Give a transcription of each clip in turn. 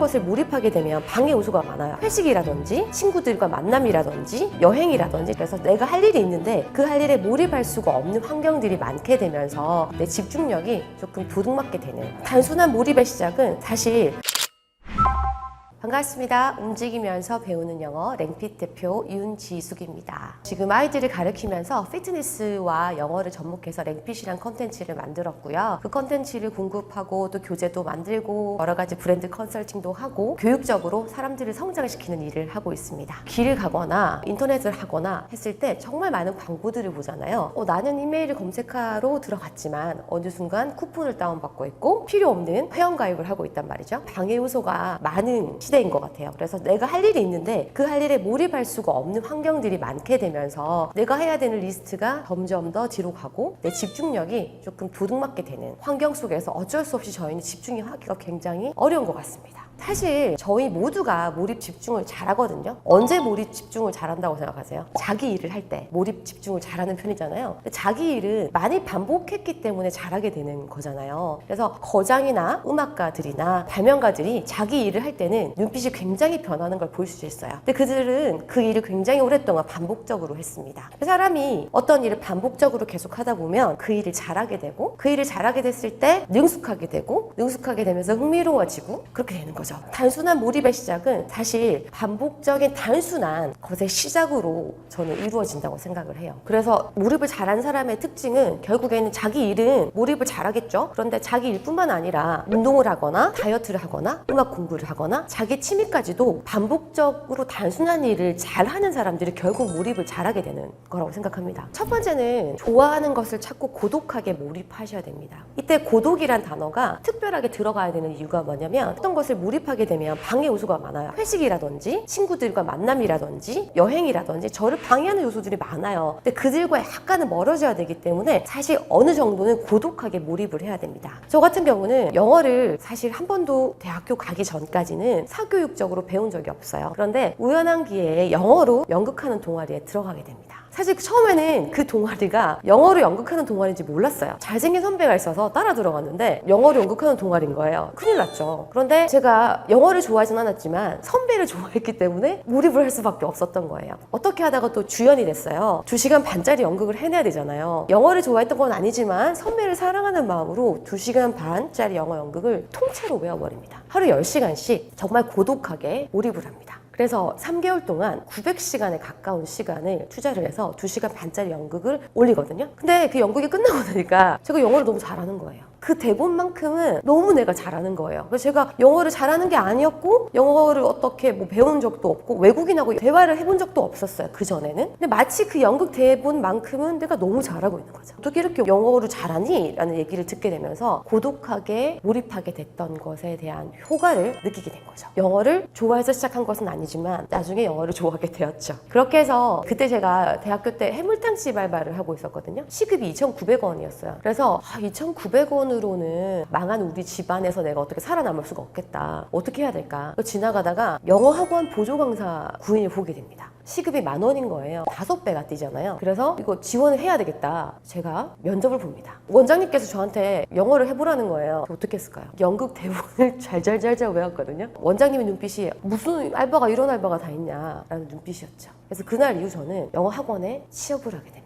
것을 몰입하게 되면 방해 요소가 많아요. 회식이라든지 친구들과 만남이라든지 여행이라든지. 그래서 내가 할 일이 있는데 그 할 일에 몰입할 수가 없는 환경들이 많게 되면서 내 집중력이 조금 도둑맞게 되는, 단순한 몰입의 시작은 사실 반갑습니다. 움직이면서 배우는 영어 랭핏 대표 윤지숙입니다. 지금 아이들을 가르치면서 피트니스와 영어를 접목해서 랭핏이란 컨텐츠를 만들었고요. 그 컨텐츠를 공급하고 또 교재도 만들고 여러 가지 브랜드 컨설팅도 하고 교육적으로 사람들을 성장시키는 일을 하고 있습니다. 길을 가거나 인터넷을 하거나 했을 때 정말 많은 광고들을 보잖아요. 나는 이메일을 검색하러 들어갔지만 어느 순간 쿠폰을 다운받고 있고 필요 없는 회원가입을 하고 있단 말이죠. 방해 요소가 많은 시대인 것 같아요. 그래서 내가 할 일이 있는데 그 할 일에 몰입할 수가 없는 환경들이 많게 되면서 내가 해야 되는 리스트가 점점 더 뒤로 가고 내 집중력이 조금 도둑맞게 되는 환경 속에서 어쩔 수 없이 저희는 집중이 하기가 굉장히 어려운 것 같습니다. 사실 저희 모두가 몰입 집중을 잘하거든요. 언제 몰입 집중을 잘한다고 생각하세요? 자기 일을 할 때 몰입 집중을 잘하는 편이잖아요. 근데 자기 일은 많이 반복했기 때문에 잘하게 되는 거잖아요. 그래서 거장이나 음악가들이나 발명가들이 자기 일을 할 때는 눈빛이 굉장히 변하는 걸 볼 수 있어요. 근데 그들은 그 일을 굉장히 오랫동안 반복적으로 했습니다. 사람이 어떤 일을 반복적으로 계속 하다 보면 그 일을 잘하게 되고, 그 일을 잘하게 됐을 때 능숙하게 되고, 능숙하게 되면서 흥미로워지고, 그렇게 되는 거죠. 단순한 몰입의 시작은 사실 반복적인 단순한 것의 시작으로 저는 이루어진다고 생각을 해요. 그래서 몰입을 잘하는 사람의 특징은 결국에는 자기 일은 몰입을 잘하겠죠. 그런데 자기 일뿐만 아니라 운동을 하거나 다이어트를 하거나 음악 공부를 하거나 자기 취미까지도 반복적으로 단순한 일을 잘하는 사람들이 결국 몰입을 잘하게 되는 거라고 생각합니다. 첫 번째는 좋아하는 것을 찾고 고독하게 몰입하셔야 됩니다. 이때 고독이란 단어가 특별하게 들어가야 되는 이유가 뭐냐면 어떤 것을 몰입하게 되면 방해 요소가 많아요. 회식이라든지 친구들과 만남이라든지 여행이라든지 저를 방해하는 요소들이 많아요. 근데 그들과 약간은 멀어져야 되기 때문에 사실 어느 정도는 고독하게 몰입을 해야 됩니다. 저 같은 경우는 영어를 사실 한 번도 대학교 가기 전까지는 사교육적으로 배운 적이 없어요. 그런데 우연한 기회에 영어로 연극하는 동아리에 들어가게 됩니다. 사실 처음에는 그 동아리가 영어로 연극하는 동아리인지 몰랐어요. 잘생긴 선배가 있어서 따라 들어갔는데 영어로 연극하는 동아리인 거예요. 큰일 났죠. 그런데 제가 영어를 좋아하진 않았지만 선배를 좋아했기 때문에 몰입을 할 수밖에 없었던 거예요. 어떻게 하다가 또 주연이 됐어요. 2시간 반짜리 연극을 해내야 되잖아요. 영어를 좋아했던 건 아니지만 선배를 사랑하는 마음으로 2시간 반짜리 영어 연극을 통째로 외워버립니다. 하루 10시간씩 정말 고독하게 몰입을 합니다. 그래서 3개월 동안 900시간에 가까운 시간을 투자를 해서 2시간 반짜리 연극을 올리거든요. 근데 그 연극이 끝나고 나니까 제가 영어를 너무 잘하는 거예요. 그 대본만큼은 너무 내가 잘하는 거예요. 그래서 제가 영어를 잘하는 게 아니었고 영어를 어떻게 배운 적도 없고 외국인하고 대화를 해본 적도 없었어요. 그전에는. 근데 마치 그 연극 대본만큼은 내가 너무 잘하고 있는 거죠. 어떻게 이렇게 영어를 잘하니? 라는 얘기를 듣게 되면서 고독하게 몰입하게 됐던 것에 대한 효과를 느끼게 된 거죠. 영어를 좋아해서 시작한 것은 아니지만 나중에 영어를 좋아하게 되었죠. 그렇게 해서 그때 제가 대학교 때 해물탕집 알바를 하고 있었거든요. 시급이 2,900원이었어요. 그래서 2,900원으로는 망한 우리 집안에서 내가 어떻게 살아남을 수가 없겠다. 어떻게 해야 될까? 지나가다가 영어학원 보조 강사 구인을 보게 됩니다. 시급이 10,000원인 거예요. 5배가 뛰잖아요. 그래서 이거 지원을 해야 되겠다. 제가 면접을 봅니다. 원장님께서 저한테 영어를 해보라는 거예요. 어떻게 했을까요? 연극 대본을 잘 외웠거든요. 원장님의 눈빛이 무슨 알바가 이런 알바가 다 있냐 라는 눈빛이었죠. 그래서 그날 이후 저는 영어 학원에 취업을 하게 됩니다.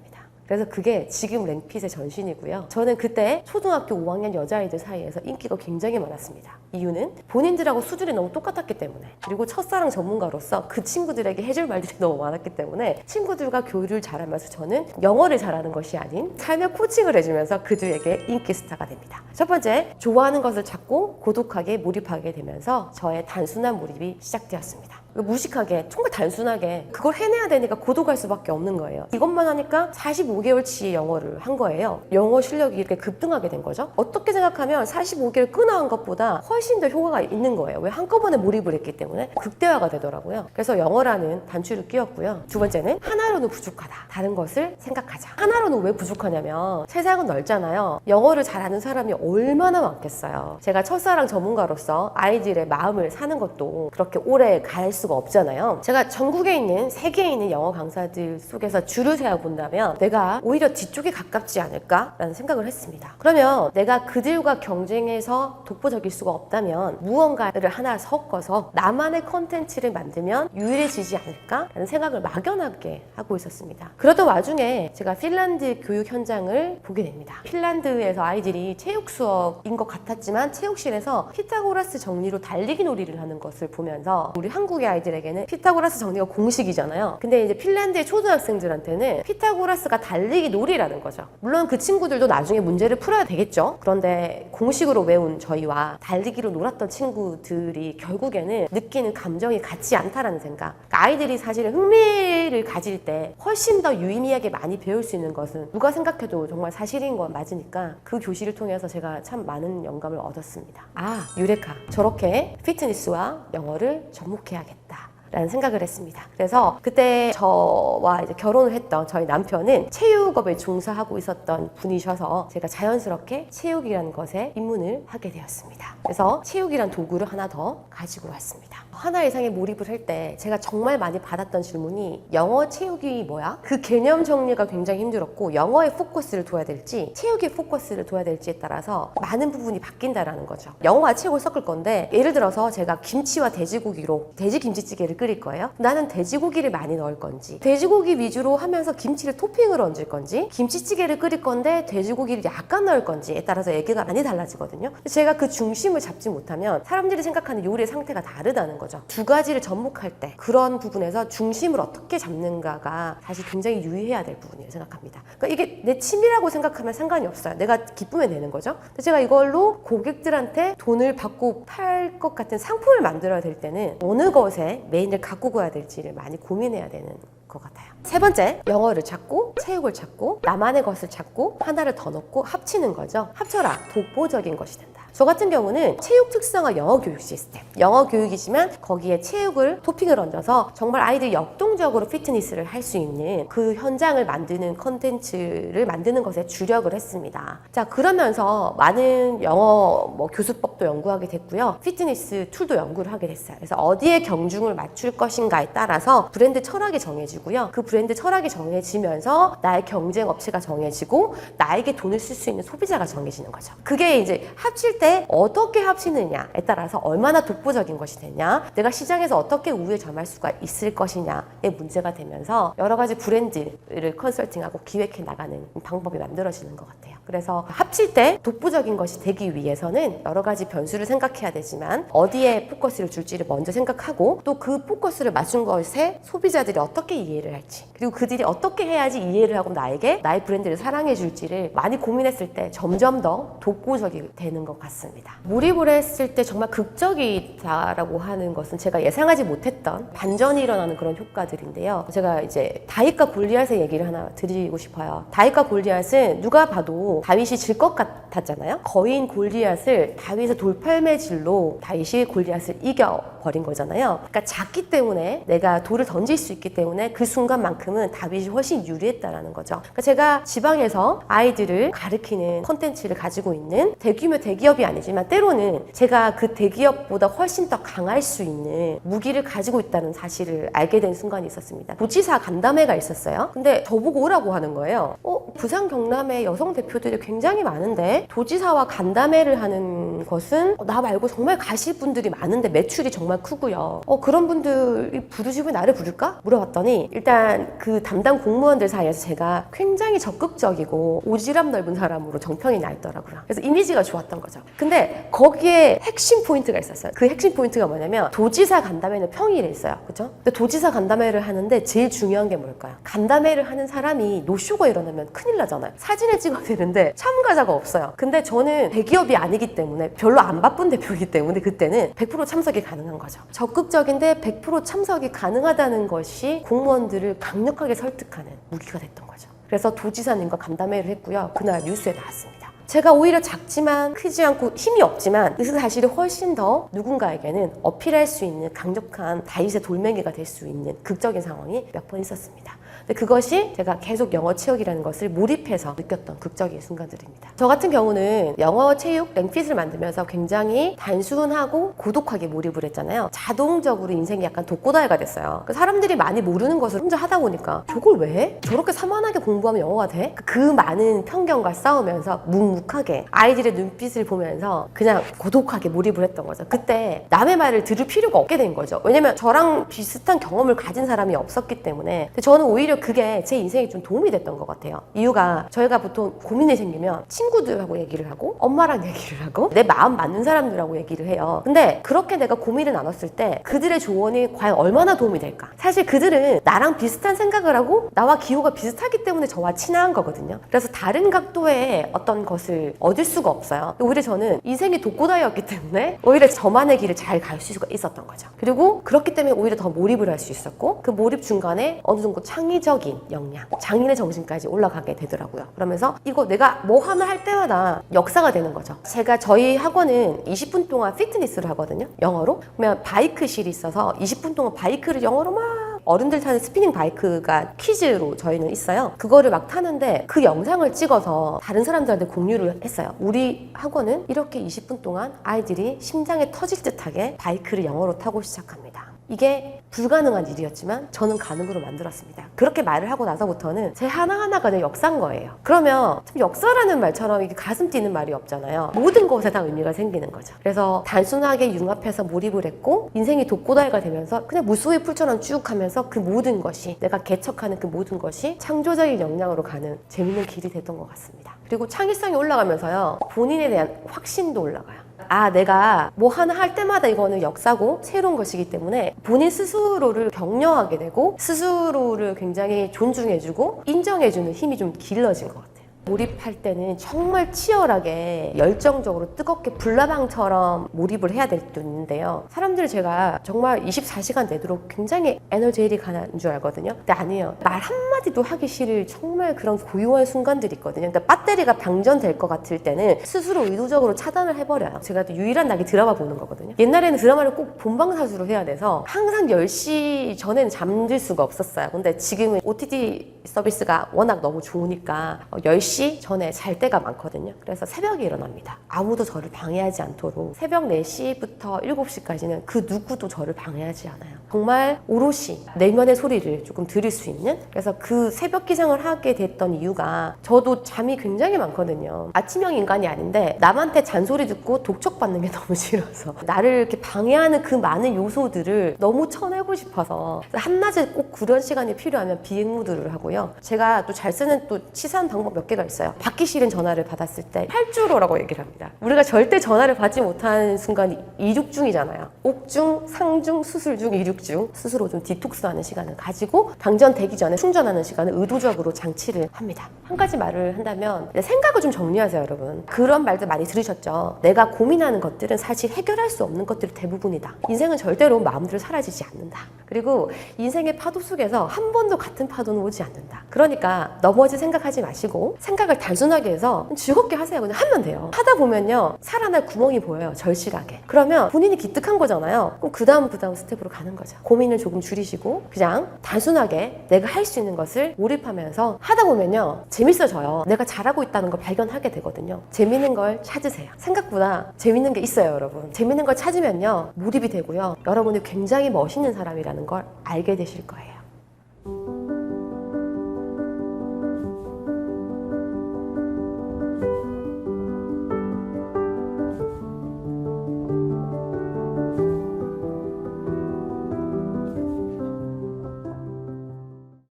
그래서 그게 지금 랭핏의 전신이고요. 저는 그때 초등학교 5학년 여자아이들 사이에서 인기가 굉장히 많았습니다. 이유는 본인들하고 수준이 너무 똑같았기 때문에, 그리고 첫사랑 전문가로서 그 친구들에게 해줄 말들이 너무 많았기 때문에 친구들과 교류를 잘하면서 저는 영어를 잘하는 것이 아닌 삶의 코칭을 해주면서 그들에게 인기 스타가 됩니다. 첫 번째, 좋아하는 것을 찾고 고독하게 몰입하게 되면서 저의 단순한 몰입이 시작되었습니다. 무식하게 정말 단순하게 그걸 해내야 되니까 고독할 수밖에 없는 거예요. 이것만 하니까 45개월치의 영어를 한 거예요. 영어 실력이 이렇게 급등하게 된 거죠. 어떻게 생각하면 45개월 끊어한 것보다 훨씬 더 효과가 있는 거예요. 왜? 한꺼번에 몰입을 했기 때문에 극대화가 되더라고요. 그래서 영어라는 단추를 끼웠고요. 두 번째는 하나로는 부족하다. 다른 것을 생각하자. 하나로는 왜 부족하냐면 세상은 넓잖아요. 영어를 잘하는 사람이 얼마나 많겠어요. 제가 첫사랑 전문가로서 아이들의 마음을 사는 것도 그렇게 오래 갈 수가 없잖아요. 제가 전국에 있는 세계에 있는 영어 강사들 속에서 줄을 세어본다면 내가 오히려 뒤쪽에 가깝지 않을까라는 생각을 했습니다. 그러면 내가 그들과 경쟁해서 독보적일 수가 없다면 무언가를 하나 섞어서 나만의 컨텐츠를 만들면 유일해지지 않을까라는 생각을 막연하게 하고 있었습니다. 그러던 와중에 제가 핀란드 교육 현장을 보게 됩니다. 핀란드에서 아이들이 체육 수업인 것 같았지만 체육실에서 피타고라스 정리로 달리기 놀이를 하는 것을 보면서 우리 한국의 아이들에게는 피타고라스 정리가 공식이잖아요. 근데 이제 핀란드의 초등학생들한테는 피타고라스가 달리기 놀이라는 거죠. 물론 그 친구들도 나중에 문제를 풀어야 되겠죠. 그런데 공식으로 외운 저희와 달리기로 놀았던 친구들이 결국에는 느끼는 감정이 같지 않다라는 생각. 그러니까 아이들이 사실은 흥미를 가질 때 훨씬 더 유의미하게 많이 배울 수 있는 것은 누가 생각해도 정말 사실인 건 맞으니까 그 교실을 통해서 제가 참 많은 영감을 얻었습니다. 아, 유레카. 저렇게 피트니스와 영어를 접목해야겠다 라는 생각을 했습니다. 그래서 그때 저와 이제 결혼을 했던 저희 남편은 체육업에 종사하고 있었던 분이셔서 제가 자연스럽게 체육이라는 것에 입문을 하게 되었습니다. 그래서 체육이란 도구를 하나 더 가지고 왔습니다. 하나 이상의 몰입을 할 때 제가 정말 많이 받았던 질문이 영어 체육이 뭐야? 그 개념 정리가 굉장히 힘들었고 영어에 포커스를 둬야 될지 체육에 포커스를 둬야 될지에 따라서 많은 부분이 바뀐다라는 거죠. 영어와 체육을 섞을 건데 예를 들어서 제가 김치와 돼지고기로 돼지 김치찌개를 끓일 거예요. 나는 돼지고기를 많이 넣을 건지 돼지고기 위주로 하면서 김치를 토핑으로 얹을 건지 김치찌개를 끓일 건데 돼지고기를 약간 넣을 건지에 따라서 얘기가 많이 달라지거든요. 제가 그 중심을 잡지 못하면 사람들이 생각하는 요리의 상태가 다르다는 거죠. 두 가지를 접목할 때 그런 부분에서 중심을 어떻게 잡는가가 사실 굉장히 유의해야 될 부분이라고 생각합니다. 그러니까 이게 내 취미라고 생각하면 상관이 없어요. 내가 기쁘면 되는 거죠. 근데 제가 이걸로 고객들한테 돈을 받고 팔 것 같은 상품을 만들어야 될 때는 어느 것에 메인을 갖고 가야 될지를 많이 고민해야 되는 것 같아요. 세 번째, 영어를 찾고 체육을 찾고 나만의 것을 찾고 하나를 더 넣고 합치는 거죠. 합쳐라. 독보적인 것이 된다. 저 같은 경우는 체육 특성화 영어 교육 시스템. 영어 교육이지만 거기에 체육을 토핑을 얹어서 정말 아이들이 역동적으로 피트니스를 할 수 있는 그 현장을 만드는 컨텐츠를 만드는 것에 주력을 했습니다. 자, 그러면서 많은 영어 교수법도 연구하게 됐고요. 피트니스 툴도 연구를 하게 됐어요. 그래서 어디에 경중을 맞출 것인가에 따라서 브랜드 철학이 정해지고요. 그 브랜드 철학이 정해지면서 나의 경쟁 업체가 정해지고 나에게 돈을 쓸 수 있는 소비자가 정해지는 거죠. 그게 이제 합칠 때 어떻게 합치느냐에 따라서 얼마나 독보적인 것이 되냐, 내가 시장에서 어떻게 우위에 점할 수가 있을 것이냐의 문제가 되면서 여러 가지 브랜드를 컨설팅하고 기획해 나가는 방법이 만들어지는 것 같아요. 그래서 합칠 때 독보적인 것이 되기 위해서는 여러 가지 변수를 생각해야 되지만 어디에 포커스를 줄지를 먼저 생각하고 또 그 포커스를 맞춘 것에 소비자들이 어떻게 이해를 할지 그리고 그들이 어떻게 해야지 이해를 하고 나에게 나의 브랜드를 사랑해 줄지를 많이 고민했을 때 점점 더 독보적이 되는 것 같습니다. 몰입을 했을 때 정말 극적이다라고 하는 것은 제가 예상하지 못했던 반전이 일어나는 그런 효과들인데요. 제가 이제 다윗과 골리앗의 얘기를 하나 드리고 싶어요. 다윗과 골리앗은 누가 봐도 다윗이 질 것 같았잖아요. 거인 골리앗을 다윗의 돌팔매질로 다윗이 골리앗을 이겨버린 거잖아요. 그러니까 작기 때문에 내가 돌을 던질 수 있기 때문에 그 순간만큼은 다윗이 훨씬 유리했다라는 거죠. 그러니까 제가 지방에서 아이들을 가르치는 콘텐츠를 가지고 있는 대규모 대기업이 아니지만 때로는 제가 그 대기업보다 훨씬 더 강할 수 있는 무기를 가지고 있다는 사실을 알게 된 순간이 있었습니다. 도지사 간담회가 있었어요. 근데 저보고 오라고 하는 거예요. 부산 경남의 여성 대표들이 굉장히 많은데 도지사와 간담회를 하는 것은 나 말고 정말 가실 분들이 많은데 매출이 정말 크고요. 그런 분들이 부르시고 나를 부를까? 물어봤더니 일단 그 담당 공무원들 사이에서 제가 굉장히 적극적이고 오지랖 넓은 사람으로 정평이 나 있더라고요. 그래서 이미지가 좋았던 거죠. 근데 거기에 핵심 포인트가 있었어요. 그 핵심 포인트가 뭐냐면 도지사 간담회는 평일에 있어요. 그죠? 근데 도지사 간담회를 하는데 제일 중요한 게 뭘까요? 간담회를 하는 사람이 노쇼가 일어나면 큰일 나잖아요. 사진을 찍어야 되는데 참가자가 없어요. 근데 저는 대기업이 아니기 때문에 별로 안 바쁜 대표이기 때문에 그때는 100% 참석이 가능한 거죠. 적극적인데 100% 참석이 가능하다는 것이 공무원들을 강력하게 설득하는 무기가 됐던 거죠. 그래서 도지사님과 간담회를 했고요. 그날 뉴스에 나왔습니다. 제가 오히려 작지만 크지 않고 힘이 없지만 그 사실이 훨씬 더 누군가에게는 어필할 수 있는 강력한 다윗의 돌멩이가 될 수 있는 극적인 상황이 몇 번 있었습니다. 근데 그것이 제가 계속 영어 체육이라는 것을 몰입해서 느꼈던 극적인 순간들입니다. 저 같은 경우는 영어 체육 랭핏을 만들면서 굉장히 단순하고 고독하게 몰입을 했잖아요. 자동적으로 인생이 약간 독고다이가 됐어요. 사람들이 많이 모르는 것을 혼자 하다 보니까 저걸 왜 해? 저렇게 산만하게 공부하면 영어가 돼? 그 많은 편견과 싸우면서 묵묵하게 아이들의 눈빛을 보면서 그냥 고독하게 몰입을 했던 거죠. 그때 남의 말을 들을 필요가 없게 된 거죠. 왜냐면 저랑 비슷한 경험을 가진 사람이 없었기 때문에. 근데 저는 오히려 그게 제 인생에 좀 도움이 됐던 것 같아요. 이유가 저희가 보통 고민이 생기면 친구들하고 얘기를 하고 엄마랑 얘기를 하고 내 마음 맞는 사람들하고 얘기를 해요. 근데 그렇게 내가 고민을 나눴을 때 그들의 조언이 과연 얼마나 도움이 될까? 사실 그들은 나랑 비슷한 생각을 하고 나와 기호가 비슷하기 때문에 저와 친한 거거든요. 그래서 다른 각도의 어떤 것을 얻을 수가 없어요. 오히려 저는 인생이 독고다이였기 때문에 오히려 저만의 길을 잘 갈 수가 있었던 거죠. 그리고 그렇기 때문에 오히려 더 몰입을 할 수 있었고 그 몰입 중간에 어느 정도 창의적인 역량, 장인의 정신까지 올라가게 되더라고요. 그러면서 이거 내가 뭐 하나 할 때마다 역사가 되는 거죠. 제가 저희 학원은 20분 동안 피트니스를 하거든요. 영어로. 그러면 바이크실이 있어서 20분 동안 바이크를 영어로 막 어른들 타는 스피닝 바이크가 퀴즈로 저희는 있어요. 그거를 막 타는데 그 영상을 찍어서 다른 사람들한테 공유를 했어요. 우리 학원은 이렇게 20분 동안 아이들이 심장에 터질 듯하게 바이크를 영어로 타고 시작합니다. 이게 불가능한 일이었지만 저는 가능으로 만들었습니다. 그렇게 말을 하고 나서부터는 제 하나하나가 내 역사인 거예요. 그러면 참 역사라는 말처럼 이게 가슴 뛰는 말이 없잖아요. 모든 것에 다 의미가 생기는 거죠. 그래서 단순하게 융합해서 몰입을 했고 인생이 독고다이가 되면서 그냥 무수히 풀처럼 쭉 하면서 그 모든 것이 내가 개척하는 그 모든 것이 창조적인 역량으로 가는 재밌는 길이 됐던 것 같습니다. 그리고 창의성이 올라가면서요. 본인에 대한 확신도 올라가요. 아, 내가 뭐 하나 할 때마다 이거는 역사고 새로운 것이기 때문에 본인 스스로를 격려하게 되고 스스로를 굉장히 존중해주고 인정해주는 힘이 좀 길러진 것 같아요. 몰입할 때는 정말 치열하게 열정적으로 뜨겁게 불나방처럼 몰입을 해야 될 때도 있는데요. 사람들이 제가 정말 24시간 내도록 굉장히 에너제틱한 줄 알거든요. 근데 아니에요. 말 한마디도 하기 싫을 정말 그런 고요한 순간들이 있거든요. 그러니까 배터리가 방전될 것 같을 때는 스스로 의도적으로 차단을 해버려요. 제가 또 유일한 낙이 드라마 보는 거거든요. 옛날에는 드라마를 꼭 본방사수로 해야 돼서 항상 10시 전에는 잠들 수가 없었어요. 근데 지금은 OTT 서비스가 워낙 너무 좋으니까 10시 전에 잘 때가 많거든요. 그래서 새벽에 일어납니다. 아무도 저를 방해하지 않도록 새벽 4시부터 7시까지는 그 누구도 저를 방해하지 않아요. 정말 오롯이 내면의 소리를 조금 들을 수 있는, 그래서 그 새벽 기상을 하게 됐던 이유가 저도 잠이 굉장히 많거든요. 아침형 인간이 아닌데 남한테 잔소리 듣고 독촉받는 게 너무 싫어서 나를 이렇게 방해하는 그 많은 요소들을 너무 쳐내고 싶어서 한낮에 꼭 구련 시간이 필요하면 비행 모드를 하고요. 제가 또 잘 쓰는 또 치사한 방법 몇 개가 있어요. 받기 싫은 전화를 받았을 때 탈주로라고 얘기를 합니다. 우리가 절대 전화를 받지 못하는 순간이 이륙중이잖아요. 옥중, 상중, 수술중, 이륙중. 스스로 좀 디톡스하는 시간을 가지고 방전되기 전에 충전하는 시간을 의도적으로 장치를 합니다. 한 가지 말을 한다면 생각을 좀 정리하세요, 여러분. 그런 말들 많이 들으셨죠? 내가 고민하는 것들은 사실 해결할 수 없는 것들이 대부분이다. 인생은 절대로 마음대로 사라지지 않는다. 그리고 인생의 파도 속에서 한 번도 같은 파도는 오지 않는다. 그러니까 넘어질 생각하지 마시고 생각을 단순하게 해서 즐겁게 하세요. 그냥 하면 돼요. 하다 보면요, 살아날 구멍이 보여요. 절실하게. 그러면 본인이 기특한 거잖아요. 그럼 그 다음 스텝으로 가는 거죠. 고민을 조금 줄이시고 그냥 단순하게 내가 할 수 있는 것을 몰입하면서 하다 보면요, 재밌어져요. 내가 잘하고 있다는 걸 발견하게 되거든요. 재밌는 걸 찾으세요. 생각보다 재밌는 게 있어요, 여러분. 재밌는 걸 찾으면요, 몰입이 되고요. 여러분이 굉장히 멋있는 사람이라는 걸 알게 되실 거예요.